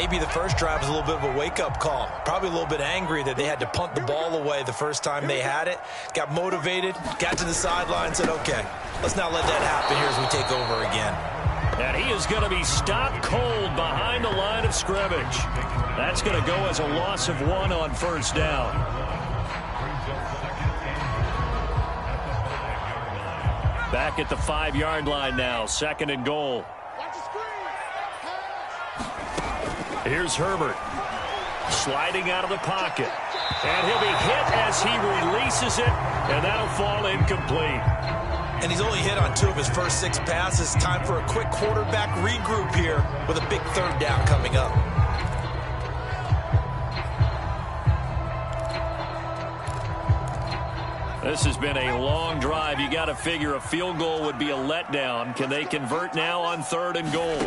maybe the first drive was a little bit of a wake-up call. Probably a little bit angry that they had to punt the ball away the first time they had it. Got motivated, got to the sideline, said, okay, let's not let that happen here as we take over again. And he is going to be stopped cold behind the line of scrimmage. That's going to go as a loss of 1 on first down. Back at the 5-yard line now, 2nd and goal. Here's Herbert. Sliding out of the pocket. And he'll be hit as he releases it, and that'll fall incomplete. And he's only hit on 2 of his first 6 passes. Time for a quick quarterback regroup here with a big 3rd down coming up. This has been a long drive. You got to figure a field goal would be a letdown. Can they convert now on 3rd and goal?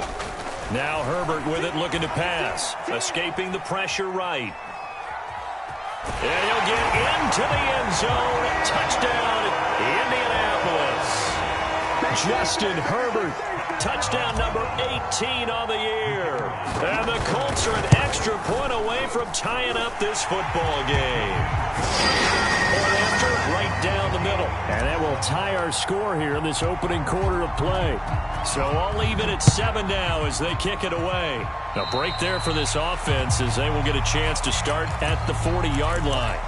Now Herbert with it, looking to pass. Escaping the pressure right. And he'll get into the end zone. Touchdown, Indianapolis. Justin Herbert, touchdown number 18 on the year. And the Colts are an extra point away from tying up this football game. Point after, right down the middle. And that will tie our score here in this opening quarter of play. So I'll leave it at 7 now as they kick it away. A break there for this offense as they will get a chance to start at the 40-yard line.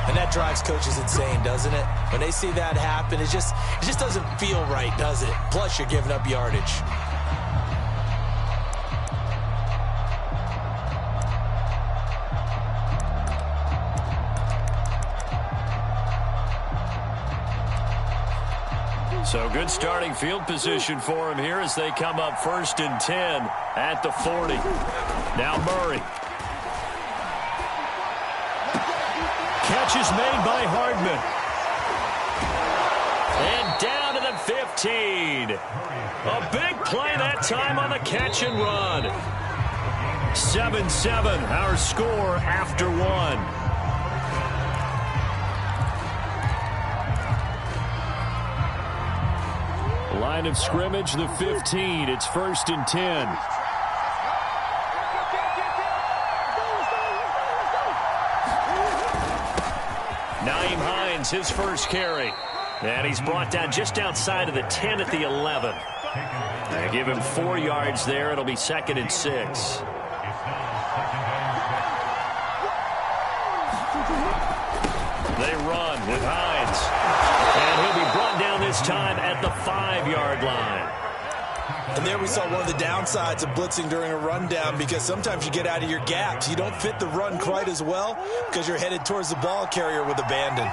And that drives coaches insane, doesn't it? When they see that happen, it just doesn't feel right, does it? Plus, you're giving up yardage. So good starting field position for him here as they come up 1st and 10 at the 40. Now Murray. Catch is made by Hardman. And down to the 15. A big play that time on the catch and run. 7-7, our score after 1. Line of scrimmage, the 15. It's 1st and 10. Nyheim Hines, his first carry. And he's brought down just outside of the 10 at the 11. They give him 4 yards there. It'll be 2nd and 6. They run with Hines. And he'll be brought down this time at the 5-yard line. And there we saw one of the downsides of blitzing during a rundown, because sometimes you get out of your gaps. You don't fit the run quite as well because you're headed towards the ball carrier with abandon.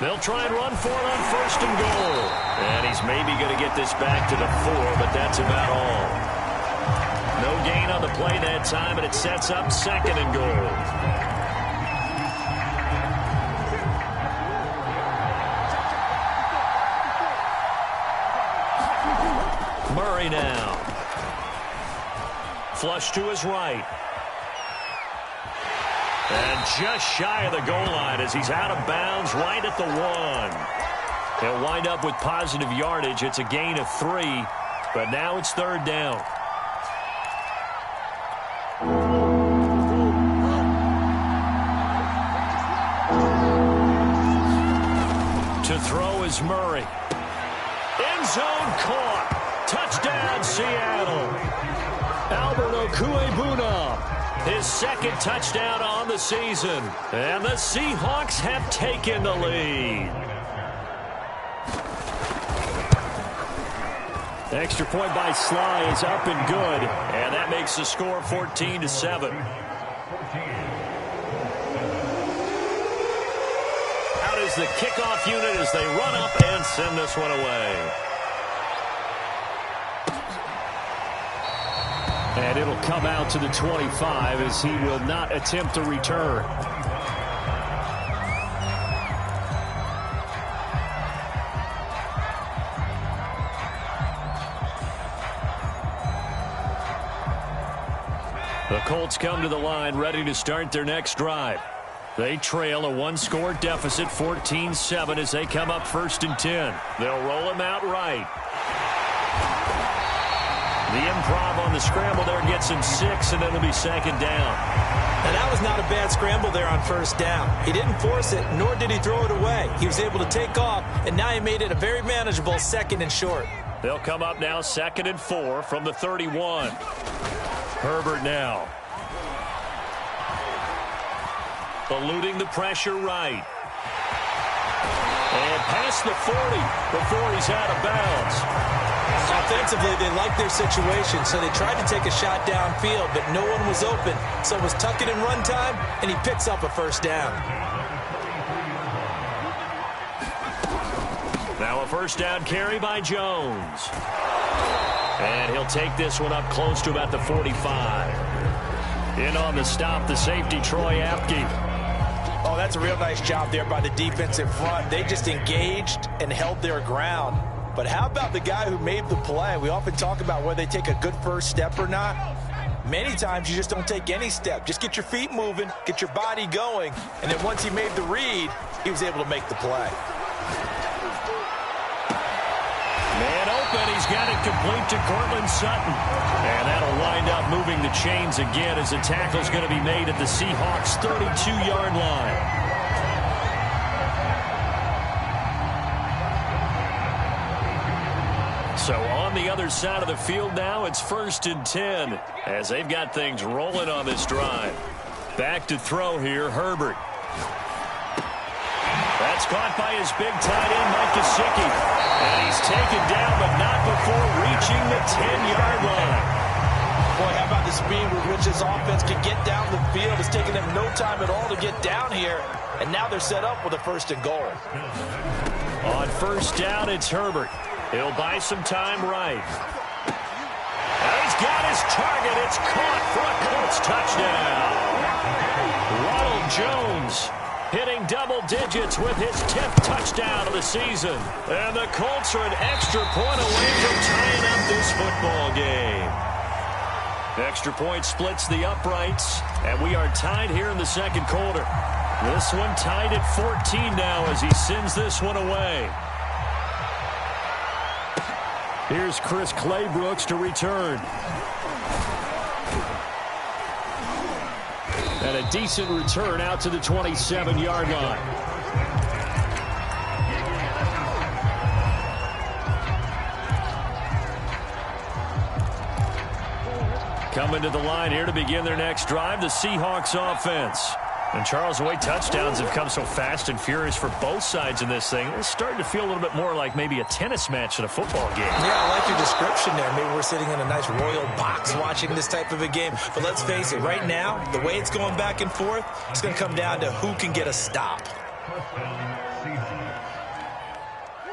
They'll try and run for it on 1st and goal. And he's maybe going to get this back to the 4, but that's about all. No gain on the play that time, and it sets up 2nd and goal. Murray now. Flush to his right. And just shy of the goal line as he's out of bounds right at the 1. He'll wind up with positive yardage. It's a gain of 3, but now it's 3rd down. To throw is Murray. End zone caught. Touchdown, Seattle. Albert Okwuegbunam, his 2nd touchdown on the season. And the Seahawks have taken the lead. Extra point by Sly is up and good. And that makes the score 14-7. Out is the kickoff unit as they run up and send this one away. And it'll come out to the 25 as he will not attempt a return. The Colts come to the line ready to start their next drive. They trail a 1-score deficit, 14-7, as they come up 1st and 10. They'll roll him out right. The improv on the scramble there gets him 6, and it'll be second down. And that was not a bad scramble there on first down. He didn't force it, nor did he throw it away. He was able to take off, and now he made it a very manageable second and short. They'll come up now 2nd and 4 from the 31. Herbert now. Eluding the pressure right. And past the 40 before he's out of bounds. Offensively, they liked their situation, so they tried to take a shot downfield, but no one was open. So it was tuck it and run time, and he picks up a first down. Now a first down carry by Jones. And he'll take this one up close to about the 45. In on the stop, the safety, Troy Apke. Oh, that's a real nice job there by the defensive front. They just engaged and held their ground. But how about the guy who made the play? We often talk about whether they take a good first step or not. Many times you just don't take any step. Just get your feet moving, get your body going, and then once he made the read, he was able to make the play. Man open, he's got it complete to Courtland Sutton. And that'll wind up moving the chains again as the tackle's going to be made at the Seahawks' 32-yard line. So on the other side of the field now, it's 1st and 10 as they've got things rolling on this drive. Back to throw here, Herbert. That's caught by his big tight end, Mike Gesicki. And he's taken down, but not before reaching the 10-yard line. Boy, how about the speed with which this offense can get down the field? It's taken them no time at all to get down here. And now they're set up with a 1st and goal. On first down, it's Herbert. He'll buy some time right. And he's got his target. It's caught for a Colts touchdown. Ronald Jones hitting double digits with his 10th touchdown of the season. And the Colts are an extra point away from tying up this football game. Extra point splits the uprights, and we are tied here in the second quarter. This one tied at 14 now as he sends this one away. Here's Chris Claybrooks to return. And a decent return out to the 27-yard line. Coming to the line here to begin their next drive, the Seahawks offense. And Charles, the way touchdowns have come so fast and furious for both sides in this thing, it's starting to feel a little bit more like maybe a tennis match than a football game. Yeah, I like your description there. Maybe we're sitting in a nice royal box watching this type of a game. But let's face it, right now, the way it's going back and forth, it's going to come down to who can get a stop.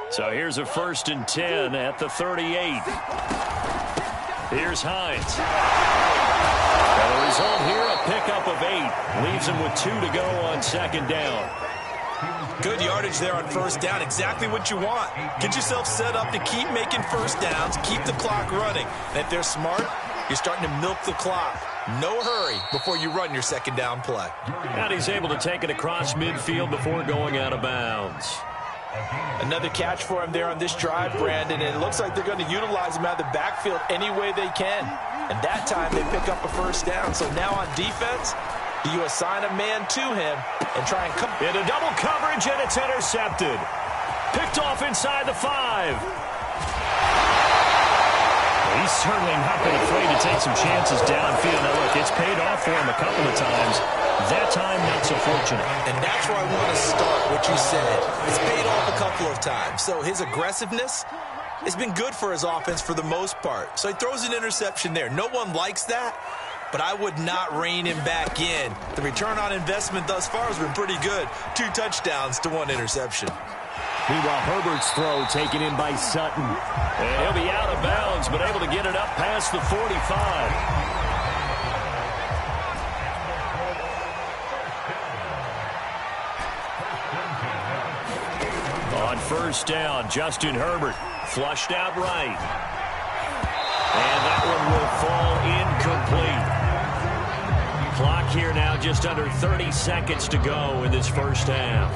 So here's a 1st and 10 at the 38. Here's Hines. And the result here, a pickup of 8. Leaves him with 2 to go on 2nd down. Good yardage there on first down. Exactly what you want. Get yourself set up to keep making first downs, keep the clock running. And if they're smart, you're starting to milk the clock. No hurry before you run your second down play. And he's able to take it across midfield before going out of bounds. Another catch for him there on this drive, Brandon. And it looks like they're going to utilize him out of the backfield any way they can. And that time they pick up a first down. So now on defense, do you assign a man to him and try and come into double coverage, and it's intercepted. Picked off inside the 5. He's certainly not been afraid to take some chances downfield. Now look, it's paid off for him a couple of times. That time, not so fortunate. And that's where I want to start, what you said. It's paid off a couple of times. So his aggressiveness has been good for his offense for the most part. So he throws an interception there. No one likes that, but I would not rein him back in. The return on investment thus far has been pretty good. 2 touchdowns to 1 interception. Meanwhile, Herbert's throw taken in by Sutton. And he'll be out of bounds, but able to get it up past the 45. On first down, Justin Herbert flushed out right. And that one will fall incomplete. Clock here now just under 30 seconds to go in this first half.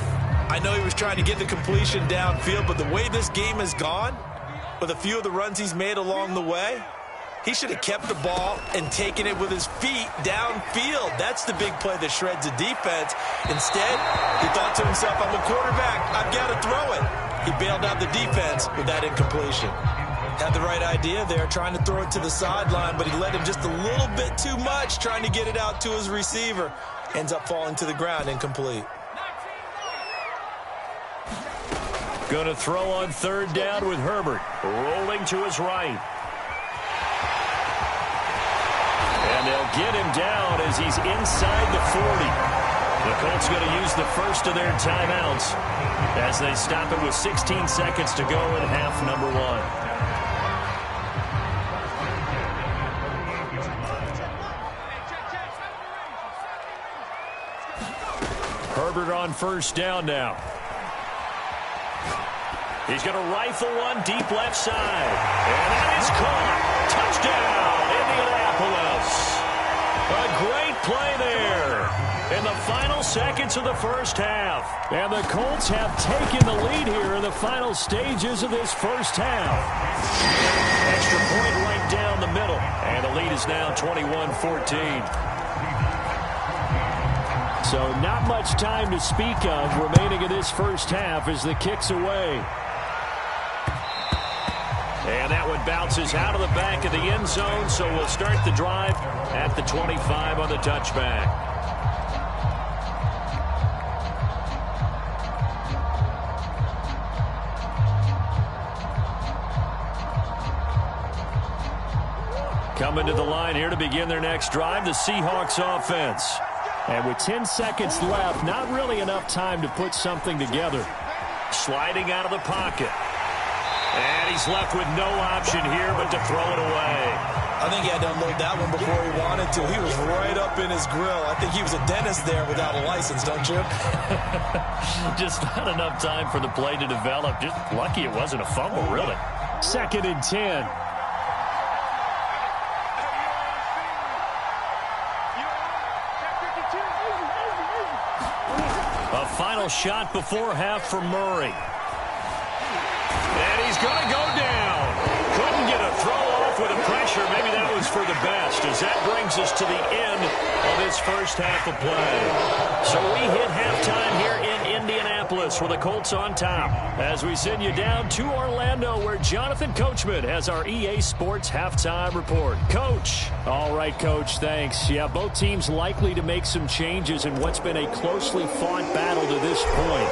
I know he was trying to get the completion downfield, but the way this game has gone, with a few of the runs he's made along the way, He should have kept the ball and taken it with his feet downfield. That's the big play that shreds the defense. Instead, he thought to himself, I'm a quarterback. I've got to throw it. He bailed out the defense with that incompletion. Had the right idea there, trying to throw it to the sideline, but he led him just a little bit too much, trying to get it out to his receiver. Ends up falling to the ground, incomplete. Going to throw on third down with Herbert. Rolling to his right. And they'll get him down as he's inside the 40. The Colts going to use the first of their timeouts as they stop it with 16 seconds to go in half number one. Herbert on first down now. He's going to rifle one deep left side. And that is caught. Touchdown, Indianapolis. A great play there in the final seconds of the first half. And the Colts have taken the lead here in the final stages of this first half. Extra point right down the middle. And the lead is now 21-14. So not much time to speak of remaining in this first half as the kick's away. And that one bounces out of the back of the end zone, so we'll start the drive at the 25 on the touchback. Coming to the line here to begin their next drive, the Seahawks offense. And with 10 seconds left, not really enough time to put something together. Sliding out of the pocket. And he's left with no option here but to throw it away. I think he had to unload that one before he wanted to. He was right up in his grill. I think he was a dentist there without a license, don't you? Just not enough time for the play to develop. Just lucky it wasn't a fumble, really. 2nd and 10. A final shot before half for Murray. And he's going to go down. Couldn't get a throw off with the pressure. Maybe that was for the best, as that brings us to the end of this first half of play. So we hit halftime here in Indianapolis with the Colts on top as we send you down to Orlando where Jonathan Coachman has our EA Sports halftime report. Coach. All right, Coach, thanks. Yeah, both teams likely to make some changes in what's been a closely fought battle to this point.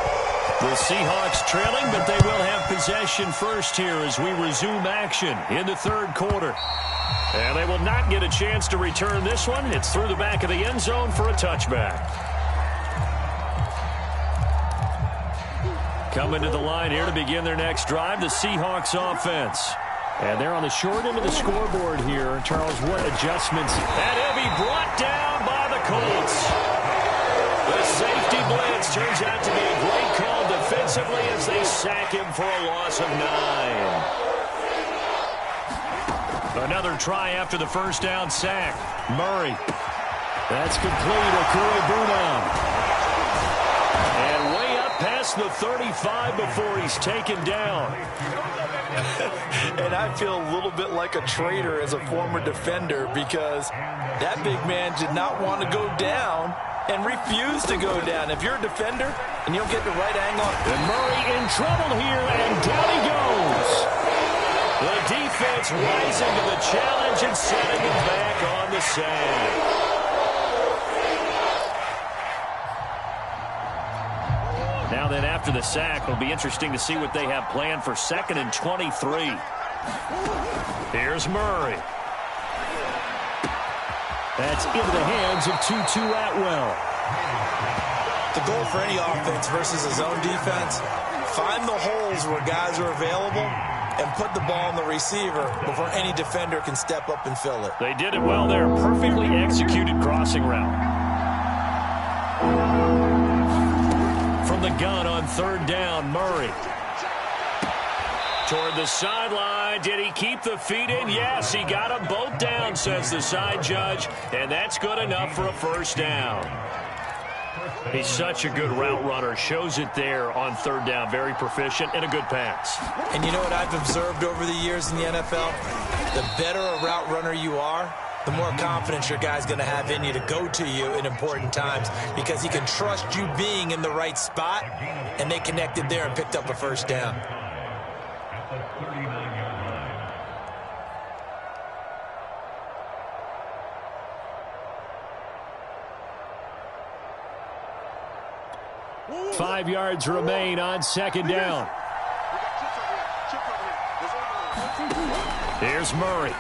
The Seahawks trailing, but they will have possession first here as we resume action in the third quarter. And they will not get a chance to return this one. It's through the back of the end zone for a touchback. Coming to the line here to begin their next drive, the Seahawks offense. And they're on the short end of the scoreboard here. Charles, what adjustments? And he'll be brought down by the Colts. The safety blitz turns out to be a great call defensively as they sack him for a loss of 9. Another try after the first down sack. Murray. That's complete. Okorobunan. And way up past the 35 before he's taken down. And I feel a little bit like a traitor as a former defender because that big man did not want to go down and refused to go down. If you're a defender and you'll get the right angle. And Murray in trouble here, and down he goes. The defense rising to the challenge and setting him back on the sack. Now then, after the sack, it'll be interesting to see what they have planned for 2nd and 23. Here's Murray. That's into the hands of Tutu Atwell. The goal for any offense versus a zone defense, find the holes where guys are available and put the ball in the receiver before any defender can step up and fill it. They did it well there. Perfectly executed crossing route. From the gun on third down, Murray. Toward the sideline. Did he keep the feet in? Yes, he got them both down, says the side judge. And that's good enough for a first down. He's such a good route runner. Shows it there on third down. Very proficient and a good pass. And you know what I've observed over the years in the NFL? The better a route runner you are, the more confidence your guy's going to have in you to go to you in important times because he can trust you being in the right spot, and they connected there and picked up a first down. Five yards remain on second down. Here's Murray.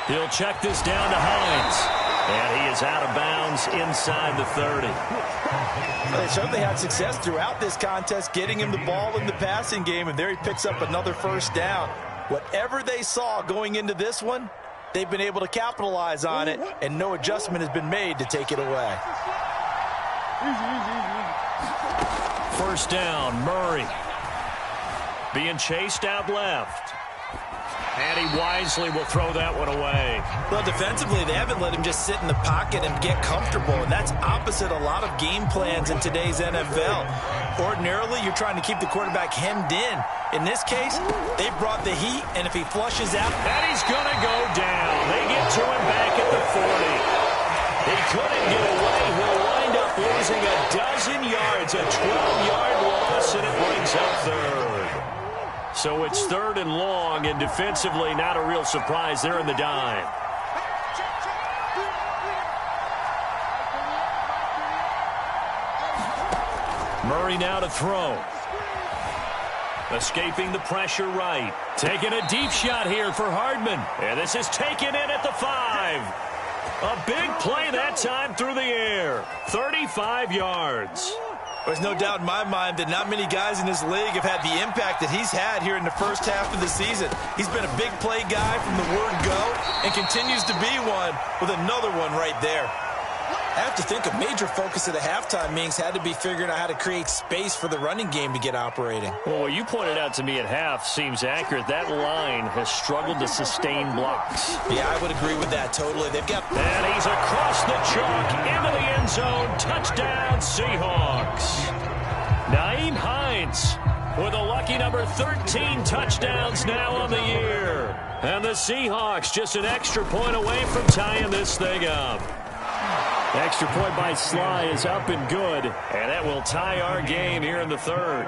He'll check this down to Hines. And he is out of bounds inside the 30. Well, they certainly had success throughout this contest getting him the ball in the passing game, and there he picks up another first down. Whatever they saw going into this one, they've been able to capitalize on it, and no adjustment has been made to take it away. First down, Murray. Being chased out left. And he wisely will throw that one away. Well, defensively, they haven't let him just sit in the pocket and get comfortable, and that's opposite a lot of game plans in today's NFL. Ordinarily, you're trying to keep the quarterback hemmed in. In this case, they brought the heat, and if he flushes out... And he's going to go down. They get to him back at the 40. He couldn't get away. He'll wind up losing a dozen yards, a 12-yard loss, and it brings up third. So it's third and long, and defensively not a real surprise there in the dime. Murray now to throw. Escaping the pressure right. Taking a deep shot here for Hardman. And this is taken in at the 5. A big play that time through the air. 35 yards. There's no doubt in my mind that not many guys in this league have had the impact that he's had here in the first half of the season. He's been a big play guy from the word go and continues to be one with another one right there. I have to think a major focus of the halftime meetings had to be figuring out how to create space for the running game to get operating. Well, what you pointed out to me at half seems accurate. That line has struggled to sustain blocks. Yeah, I would agree with that totally. They've got... And he's across the chalk into the end zone. Touchdown, Seahawks. Nyheim Hines with a lucky number 13 touchdowns now on the year. And the Seahawks just an extra point away from tying this thing up. Extra point by Sly is up and good, and that will tie our game here in the third.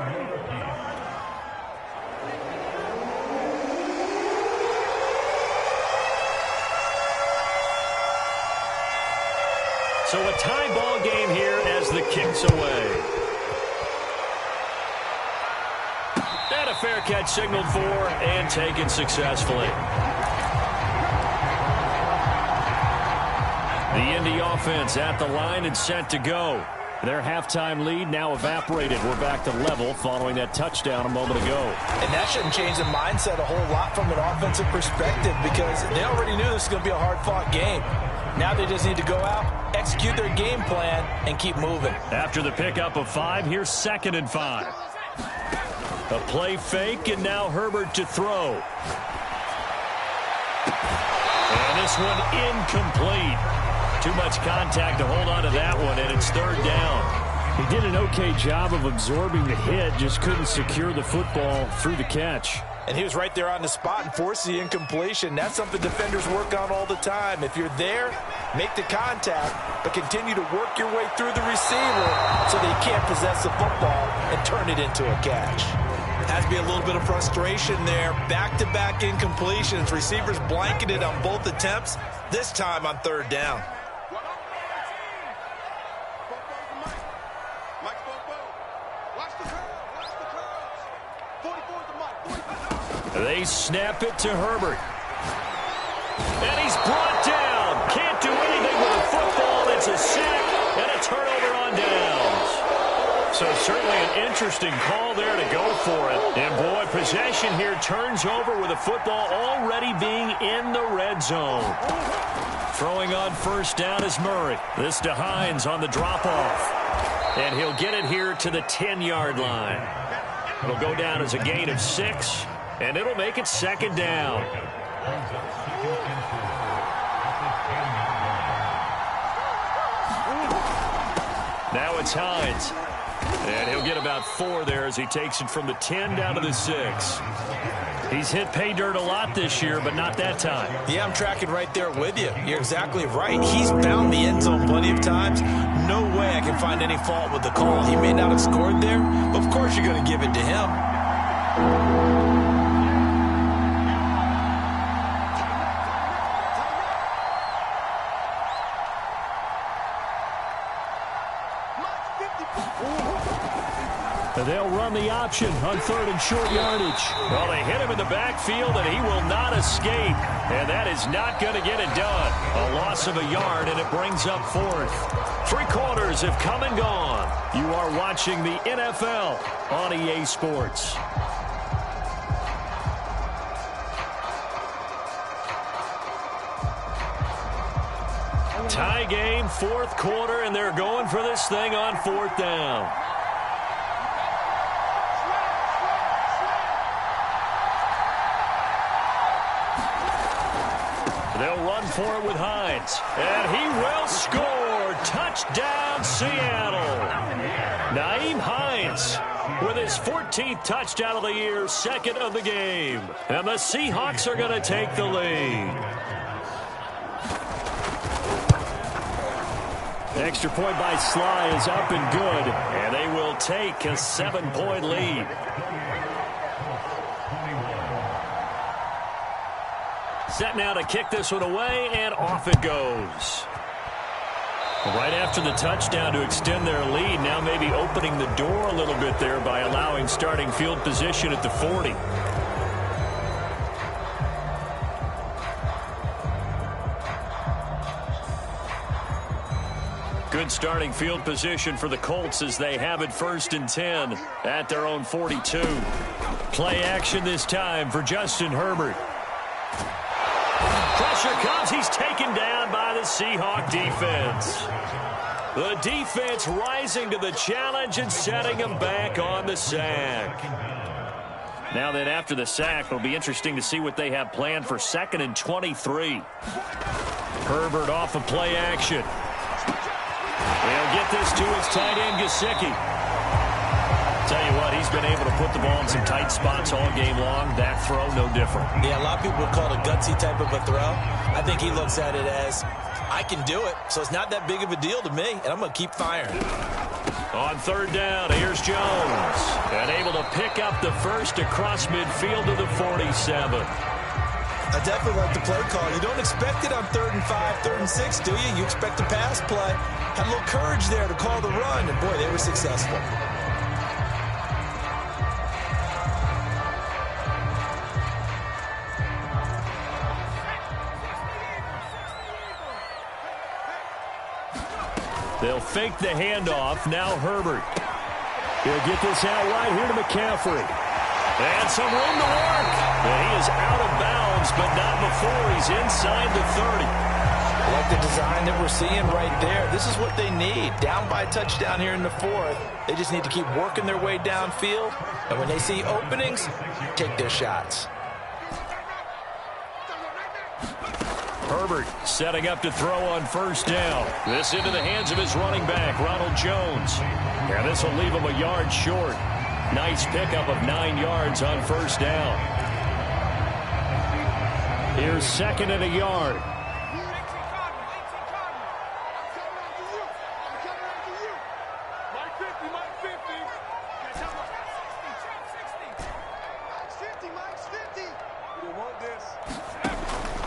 So a tie ball game here as the kick's away. And a fair catch signaled for and taken successfully. The Indy offense at the line and set to go. Their halftime lead now evaporated. We're back to level following that touchdown a moment ago. And that shouldn't change the mindset a whole lot from an offensive perspective because they already knew this was going to be a hard-fought game. Now they just need to go out, execute their game plan, and keep moving. After the pickup of 5, here's 2nd and 5. A play fake, and now Herbert to throw. And this one incomplete. Too much contact to hold on to that one, and it's 3rd down. He did an okay job of absorbing the hit, just couldn't secure the football through the catch. And he was right there on the spot and forced the incompletion. That's something defenders work on all the time. If you're there, make the contact, but continue to work your way through the receiver so that he can't possess the football and turn it into a catch. Has to be a little bit of frustration there. Back-to-back incompletions. Receivers blanketed on both attempts, this time on 3rd down. They snap it to Herbert. And he's brought down. Can't do anything with a football. It's a sack and a turnover on downs. So certainly an interesting call there to go for it. And boy, possession here turns over with a football already being in the red zone. Throwing on 1st down is Murray. This to Hines on the drop-off. And he'll get it here to the 10-yard line. It'll go down as a gain of 6. And it'll make it 2nd down. Now it's Hines. And he'll get about 4 there as he takes it from the 10 down to the 6. He's hit pay dirt a lot this year, but not that time. Yeah, I'm tracking right there with you. You're exactly right. He's found the end zone plenty of times. No way I can find any fault with the call. He may not have scored there, but of course you're going to give it to him. They'll run the option on 3rd and short yardage. Well, they hit him in the backfield, and he will not escape. And that is not going to get it done. A loss of a yard, and it brings up 4th. 3 quarters have come and gone. You are watching the NFL on EA Sports. Tie game, 4th quarter, and they're going for this thing on 4th down. They'll run for it with Hines. And he will score. Touchdown, Seattle. Nyheim Hines with his 14th touchdown of the year, 2nd of the game. And the Seahawks are going to take the lead. Extra point by Sly is up and good. And they will take a 7-point lead. Set now to kick this one away, and off it goes. Right after the touchdown to extend their lead, now maybe opening the door a little bit there by allowing starting field position at the 40. Good starting field position for the Colts as they have it 1st and 10 at their own 42. Play action this time for Justin Herbert. Pressure comes. He's taken down by the Seahawk defense. The defense rising to the challenge and setting him back on the sack. Now then, after the sack, it'll be interesting to see what they have planned for 2nd and 23. Herbert off of play action. They'll get this to his tight end, Gesicki. Tell you what, he's been able to put the ball in some tight spots all game long. That throw, no different. Yeah, a lot of people would call it a gutsy type of a throw. I think he looks at it as, I can do it, so it's not that big of a deal to me, and I'm going to keep firing. On 3rd down, here's Jones. And able to pick up the first across midfield to the 47. I definitely like the play call. You don't expect it on 3rd and 5, 3rd and 6, do you? You expect a pass play. Had a little courage there to call the run, and boy, they were successful. They'll fake the handoff. Now Herbert. He'll get this out wide here to McCaffrey. And some room to work. And he is out of bounds, but not before he's inside the 30. I like the design that we're seeing right there. This is what they need. Down by a touchdown here in the 4th. They just need to keep working their way downfield. And when they see openings, take their shots. Herbert setting up to throw on 1st down. This into the hands of his running back, Ronald Jones. And this will leave him a yard short. Nice pickup of 9 yards on 1st down. Here's 2nd and a yard.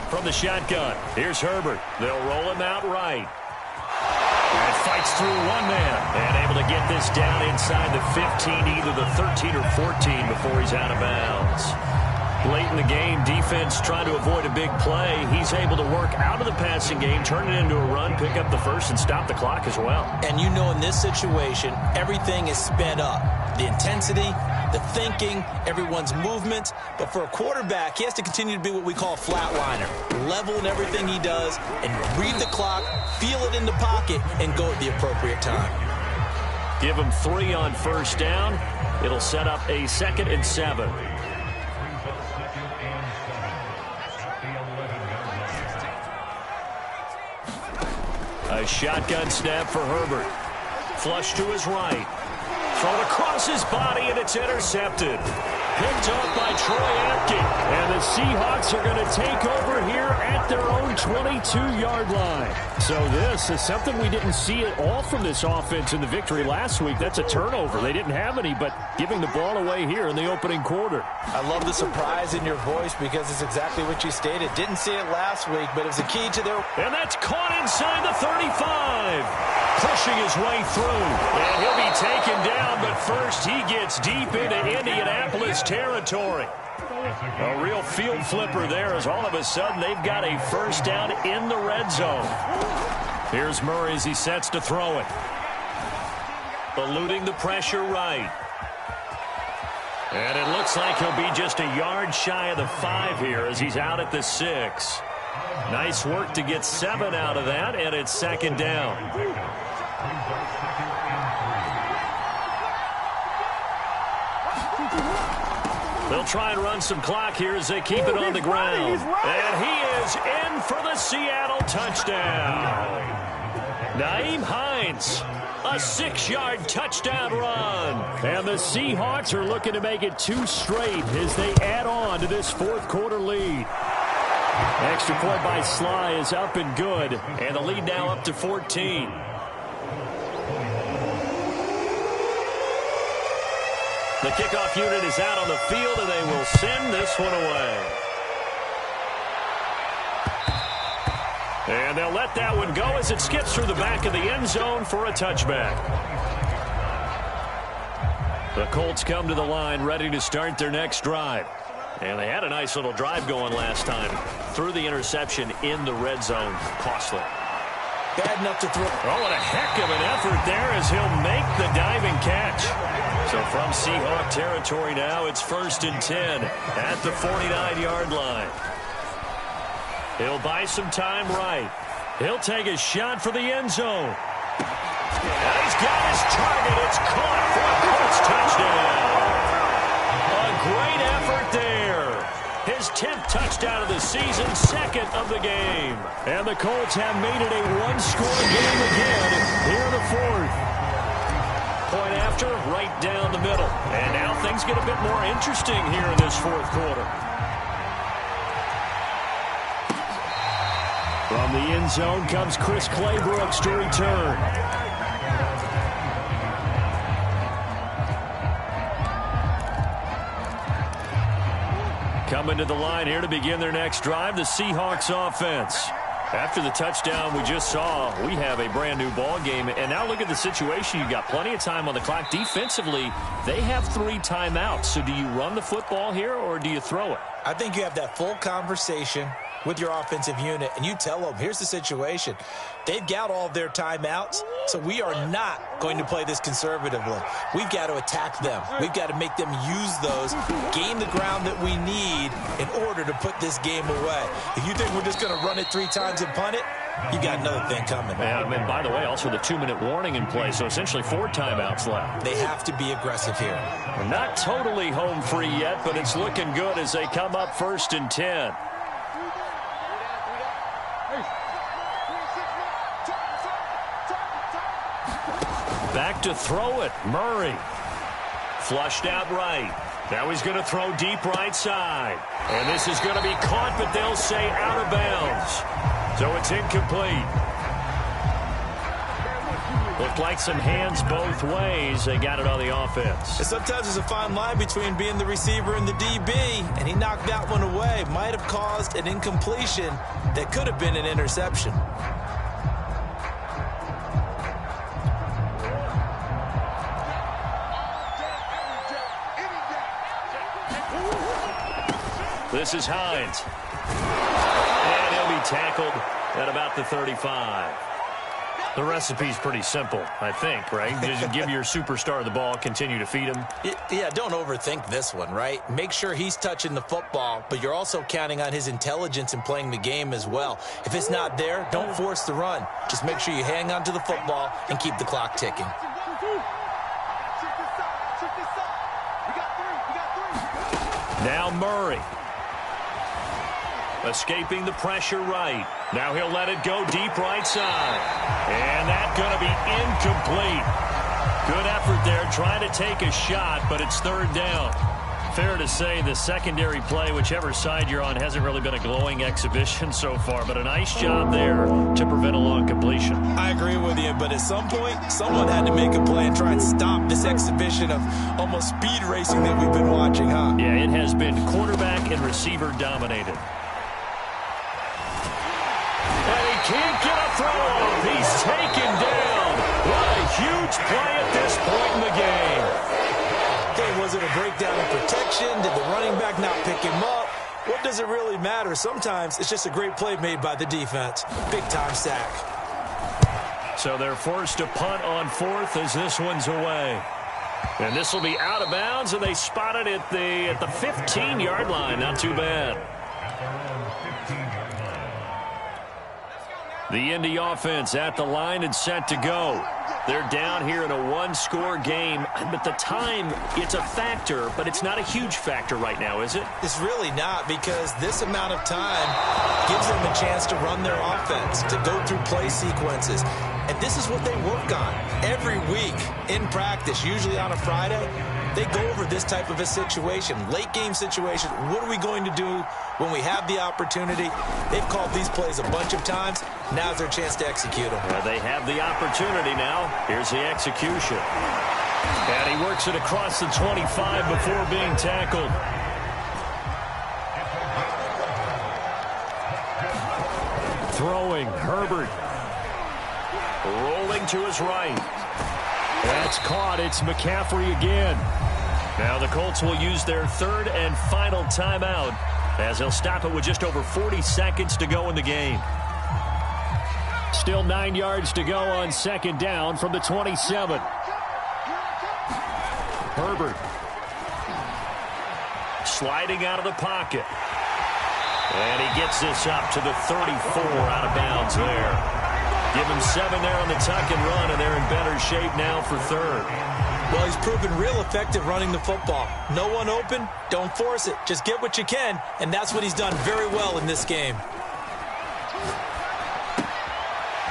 From the shotgun, here's Herbert. They'll roll him out right. And fights through one man. And able to get this down inside the 15, either the 13 or 14 before he's out of bounds. Late in the game, defense trying to avoid a big play. He's able to work out of the passing game, turn it into a run, pick up the first, and stop the clock as well. And you know in this situation, everything is sped up. The intensity, the thinking, everyone's movement. But for a quarterback, he has to continue to be what we call a flatliner. Level in everything he does and read the clock, feel it in the pocket, and go at the appropriate time. Give him 3 on 1st down. It'll set up a 2nd and 7. A shotgun snap for Herbert. Flush to his right. Thrown across his body, and it's intercepted. Picked off by Troy Apke. And the Seahawks are going to take over here at their own 22-yard line. So this is something we didn't see at all from this offense in the victory last week. That's a turnover. They didn't have any, but giving the ball away here in the opening quarter. I love the surprise in your voice because it's exactly what you stated. Didn't see it last week, but it was a key to their... And that's caught inside the 35. Pushing his way through. And he'll be taken down, but first he gets deep into Indianapolis territory. A real field flipper there as all of a sudden they've got a first down in the red zone. Here's Murray as he sets to throw it. Eluding the pressure right. And it looks like he'll be just a yard shy of the 5 here as he's out at the 6. Nice work to get 7 out of that, and it's second down. They'll try and run some clock here as they keep it on the ground. And he is in for the Seattle touchdown. Nyheim Hines, a 6-yard touchdown run. And the Seahawks are looking to make it 2 straight as they add on to this fourth quarter lead. Extra point by Sly is up and good. And the lead now up to 14. The kickoff unit is out on the field, and they will send this one away. And they'll let that one go as it skips through the back of the end zone for a touchback. The Colts come to the line ready to start their next drive. And they had a nice little drive going last time. Threw the interception in the red zone. Costly. Bad enough to throw. Oh, what a heck of an effort there as he'll make the diving catch. So from Seahawk territory now, it's 1st and 10 at the 49-yard line. He'll buy some time right. He'll take a shot for the end zone. And he's got his target. It's caught for a Colts touchdown. A great effort there. His 10th touchdown of the season, 2nd of the game. And the Colts have made it a 1-score game again here in the 4th. Point after, right down the middle. And now things get a bit more interesting here in this 4th quarter. From the end zone comes Chris Claybrooks to return. Coming to the line here to begin their next drive, the Seahawks offense. After the touchdown we just saw, we have a brand new ball game. And now look at the situation. You've got plenty of time on the clock. Defensively, they have 3 timeouts. So do you run the football here or do you throw it? I think you have that full conversation with your offensive unit, and you tell them, here's the situation. They've got all of their timeouts, so we are not going to play this conservatively. We've got to attack them. We've got to make them use those, gain the ground that we need in order to put this game away. If you think we're just going to run it 3 times and punt it, you got another thing coming. And by the way, also the 2-minute warning in play, so essentially 4 timeouts left. They have to be aggressive here. We're not totally home free yet, but it's looking good as they come up 1st and 10. Back to throw it. Murray. Flushed out right. Now he's going to throw deep right side. And this is going to be caught, but they'll say out of bounds. So it's incomplete. Looked like some hands both ways. They got it on the offense. And sometimes there's a fine line between being the receiver and the DB, and he knocked that one away. Might have caused an incompletion that could have been an interception. This is Hines. And he'll be tackled at about the 35. The recipe's pretty simple, I think, right? Just give your superstar the ball, continue to feed him. Yeah, don't overthink this one, right? Make sure he's touching the football, but you're also counting on his intelligence in playing the game as well. If it's not there, don't force the run. Just make sure you hang on to the football and keep the clock ticking. Now Murray. Escaping the pressure right. Now he'll let it go deep right side. And that's going to be incomplete. Good effort there, trying to take a shot, but it's third down. Fair to say the secondary play, whichever side you're on, hasn't really been a glowing exhibition so far, but a nice job there to prevent a long completion. I agree with you, but at some point, someone had to make a play and try and stop this exhibition of almost speed racing that we've been watching, huh? Yeah, it has been quarterback and receiver dominated. And he can't get a throw off. He's taken down. What a huge play at this point in the game. Okay, was it a breakdown in protection? Did the running back not pick him up? What does it really matter? Sometimes it's just a great play made by the defense. Big-time sack. So they're forced to punt on fourth as this one's away. And this will be out of bounds, and they spot it at the 15-yard line. Not too bad. The Indy offense at the line and set to go. They're down here in a one-score game, but the time, it's a factor, but it's not a huge factor right now, is it? It's really not, because this amount of time gives them a chance to run their offense, to go through play sequences. And this is what they work on every week in practice, usually on a Friday. They go over this type of a situation, late game situation. What are we going to do when we have the opportunity? They've called these plays a bunch of times. Now's their chance to execute them. Well, they have the opportunity now. Here's the execution. And he works it across the 25 before being tackled. Throwing, Herbert. Rolling to his right. That's caught. It's McCaffrey again. Now the Colts will use their third and final timeout as they'll stop it with just over 40 seconds to go in the game. Still 9 yards to go on second down from the 27. Herbert sliding out of the pocket. And he gets this up to the 34 out of bounds there. Give him 7 there on the tuck and run, and they're in better shape now for third. Well, he's proven real effective running the football. No one open, don't force it. Just get what you can, and that's what he's done very well in this game.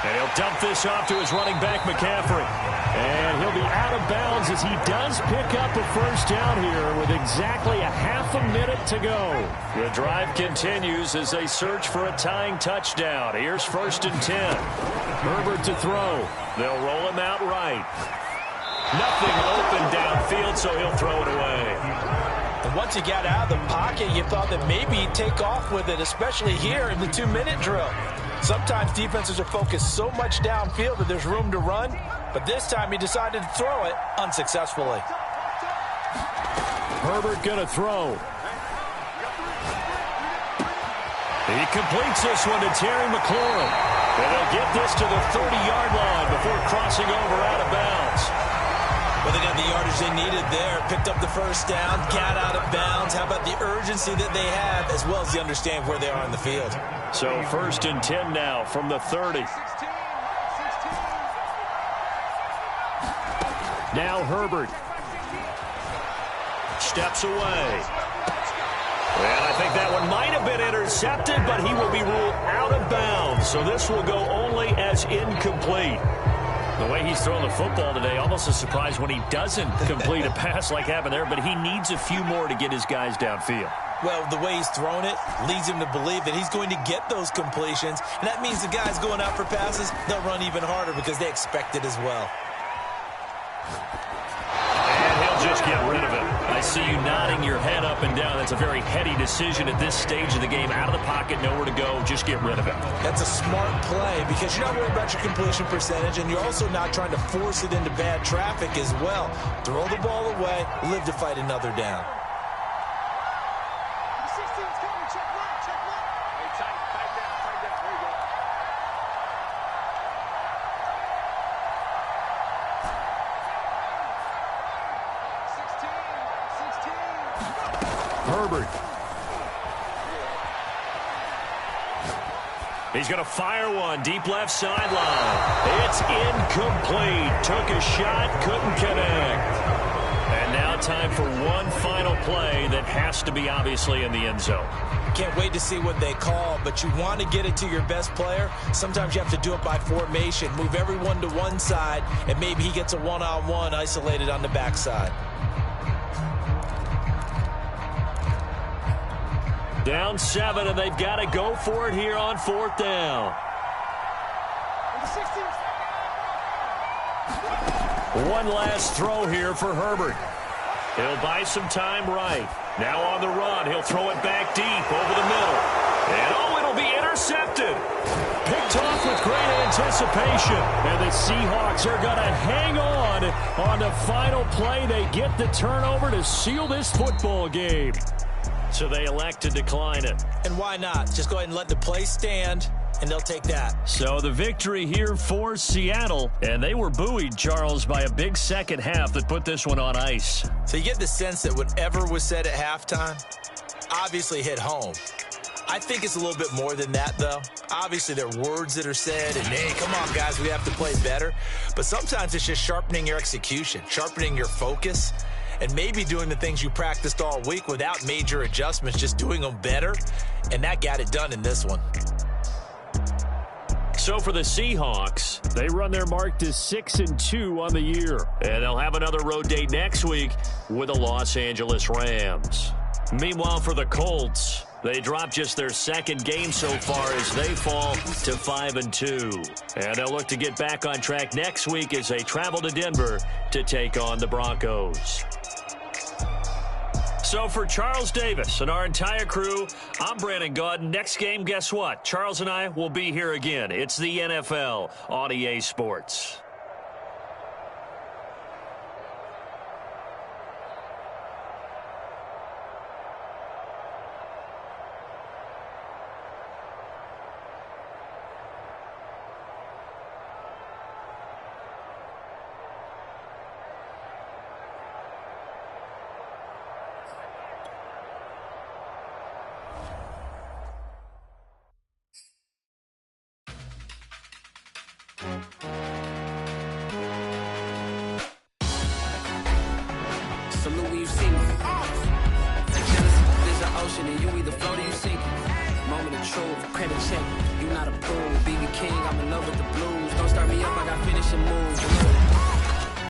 And he'll dump this off to his running back, McCaffrey. And he'll be out of bounds as he does pick up a first down here with exactly a half a minute to go. The drive continues as they search for a tying touchdown. Here's 1st and 10. Herbert to throw. They'll roll him out right. Nothing open downfield, so he'll throw it away. And once he got out of the pocket, you thought that maybe he'd take off with it, especially here in the 2-minute drill. Sometimes defenses are focused so much downfield that there's room to run, but this time he decided to throw it unsuccessfully. Herbert gonna throw. He completes this one to Terry McLaurin. And they'll get this to the 30-yard line before crossing over out of bounds. Well, they got the yardage they needed there. Picked up the first down, got out of bounds. How about the urgency that they have, as well as the understand where they are on the field? So 1st and 10 now from the 30. Now Herbert steps away. And I think that one might have been intercepted, but he will be ruled out of bounds. So this will go only as incomplete. The way he's throwing the football today, almost a surprise when he doesn't complete a pass like happened there, but he needs a few more to get his guys downfield. Well, the way he's thrown it leads him to believe that he's going to get those completions, and that means the guys going out for passes, they'll run even harder because they expect it as well. And he'll just get rid of it. I see you nodding your head up and down. That's a very heady decision at this stage of the game. Out of the pocket, nowhere to go. Just get rid of it. That's a smart play because you're not worried about your completion percentage, and you're also not trying to force it into bad traffic as well. Throw the ball away, live to fight another down. Herbert. He's going to fire one deep left sideline. It's incomplete. Took a shot, couldn't connect. And now time for one final play that has to be obviously in the end zone. can't wait to see what they call, but you want to get it to your best player. Sometimes you have to do it by formation. Move everyone to one side, and maybe he gets a one-on-one isolated on the backside. Down 7, and they've got to go for it here on 4th down. One last throw here for Herbert. He'll buy some time right. Now on the run, he'll throw it back deep over the middle. And, oh, it'll be intercepted. Picked off with great anticipation. And the Seahawks are going to hang on the final play. They get the turnover to seal this football game. So they elect to decline it. And why not? Just go ahead and let the play stand, and they'll take that. So the victory here for Seattle. And they were buoyed, Charles, by a big second half that put this one on ice. So you get the sense that whatever was said at halftime obviously hit home. I think it's a little bit more than that, though. Obviously, there are words that are said, and, hey, come on, guys, we have to play better. But sometimes it's just sharpening your execution, sharpening your focus, and maybe doing the things you practiced all week without major adjustments, just doing them better. And that got it done in this one. So for the Seahawks, they run their mark to 6-2 on the year. And they'll have another road date next week with the Los Angeles Rams. Meanwhile, for the Colts, they drop just their second game so far as they fall to 5-2. And they'll look to get back on track next week as they travel to Denver to take on the Broncos. So for Charles Davis and our entire crew, I'm Brandon Gaudin. Next game, guess what? Charles and I will be here again. It's the NFL on EA Sports. Salute when you see me. Like Genesis, there's an ocean and you either float or you sink it. Moment of truth, credit check. You not approved. BB King, I'm in love with the blues. Don't start me up, I got finishing moves.